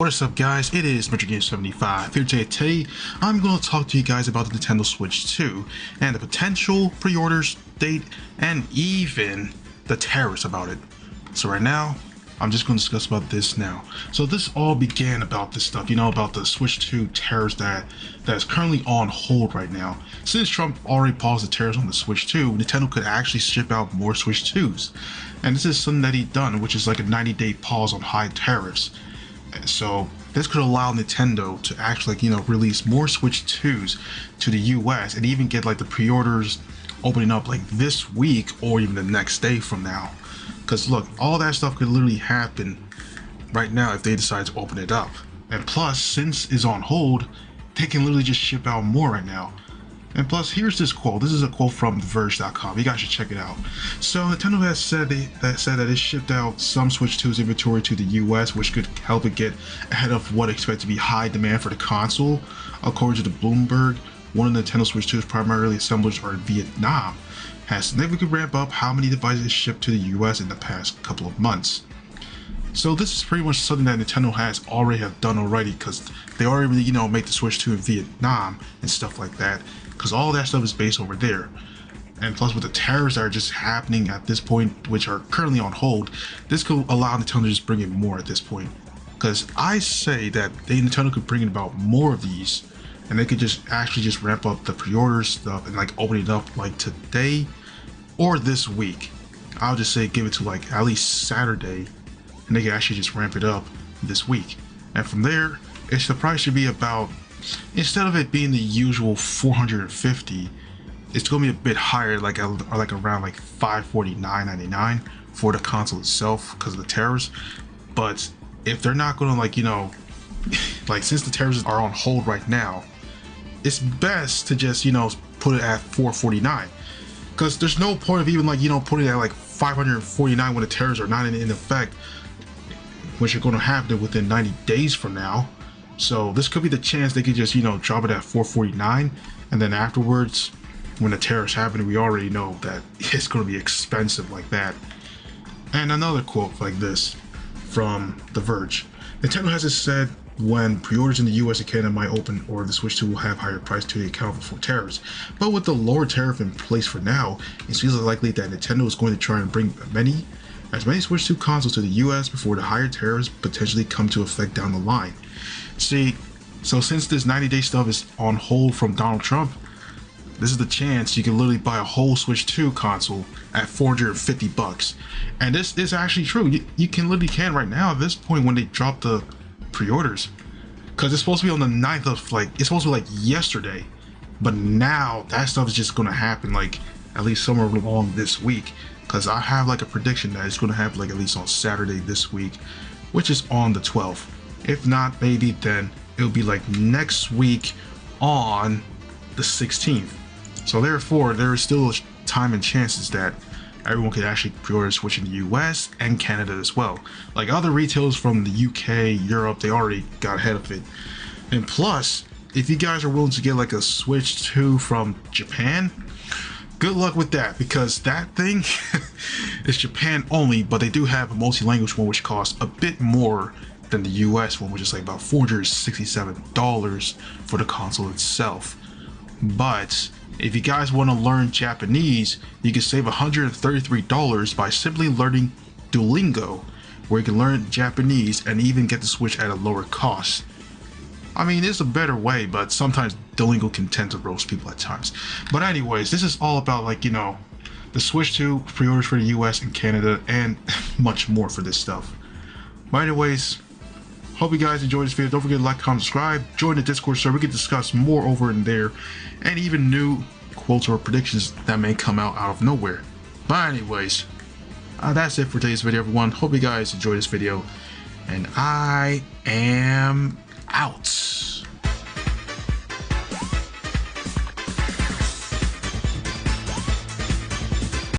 What is up, guys? It is MetroGame75 here today. I'm going to talk to you guys about the Nintendo Switch 2 and the potential pre-orders, date, and even the tariffs about it. So right now, I'm just going to discuss about this now. So this all began about this stuff, about the Switch 2 tariffs that is currently on hold right now. Since Trump already paused the tariffs on the Switch 2, Nintendo could actually ship out more Switch 2s. And this is something that he done, which is like a 90-day pause on high tariffs. So this could allow Nintendo to actually, release more Switch 2s to the US and even get like the pre-orders opening up like this week or even the next day from now. Because look, all that stuff could literally happen right now if they decide to open it up. And plus, since it's on hold, they can literally just ship out more right now. And plus, here's this quote. This is a quote from Verge.com. You guys should check it out. So Nintendo has said that it shipped out some Switch 2's inventory to the US, which could help it get ahead of what expected to be high demand for the console. According to the Bloomberg, one of the Nintendo Switch 2's primarily assemblers are in Vietnam, has significantly ramped up how many devices shipped to the US in the past couple of months. So this is pretty much something that Nintendo has already done already, because they already make the Switch 2 in Vietnam and stuff like that, because all that stuff is based over there. And plus with the tariffs that are just happening at this point, which are currently on hold, this could allow Nintendo to just bring in more at this point. Because I say that Nintendo could bring in about more of these, and they could just actually ramp up the pre-order stuff and like open it up like today or this week. I'll just say give it to like at least Saturday, and they can actually just ramp it up this week. And from there, the price should be about, instead of it being the usual $450, it's going to be a bit higher, like around like $549.99 for the console itself because of the tariffs. But if they're not going to like since the tariffs are on hold right now, it's best to just put it at $449, because there's no point of even putting it at like $549 when the tariffs are not in effect, which are going to happen within 90 days from now. So this could be the chance they could just drop it at $449, and then afterwards, when the tariffs happen, we already know that it's going to be expensive like that. And another quote like this from The Verge: Nintendo has said when pre-orders in the US and Canada might open, or the Switch 2 will have higher price to account for tariffs. But with the lower tariff in place for now, it seems likely that Nintendo is going to try and bring as many Switch 2 consoles to the US before the higher tariffs potentially come to effect down the line. See, so since this 90-day stuff is on hold from Donald Trump, this is the chance you can literally buy a whole Switch 2 console at $450. And this is actually true. You can literally right now at this point when they drop the pre-orders, because it's supposed to be on the 9th of it's supposed to be like yesterday, but now that stuff is just going to happen like at least somewhere along this week, because I have like a prediction that it's going to happen like at least on Saturday this week, which is on the 12th. If not, maybe then it'll be like next week on the 16th. So therefore, there is still time and chances that everyone could actually pre-order Switch in the US and Canada as well. Like other retailers from the UK, Europe, they already got ahead of it. And plus, if you guys are willing to get like a Switch 2 from Japan, good luck with that, because that thing is Japan only, but they do have a multi-language one which costs a bit more than the US one, which is like about $467 for the console itself. But if you guys want to learn Japanese, you can save $133 by simply learning Duolingo, where you can learn Japanese and even get the Switch at a lower cost. I mean, it's a better way, but sometimes Duolingo can tend to roast people at times. But anyways, this is all about the Switch 2 pre-orders for the US and Canada and much more for this stuff. But anyways, hope you guys enjoyed this video. Don't forget to like, comment, subscribe, join the Discord server. We can discuss more over in there, and even new quotes or predictions that may come out of nowhere. But anyways, that's it for today's video, everyone. Hope you guys enjoyed this video, and I am out.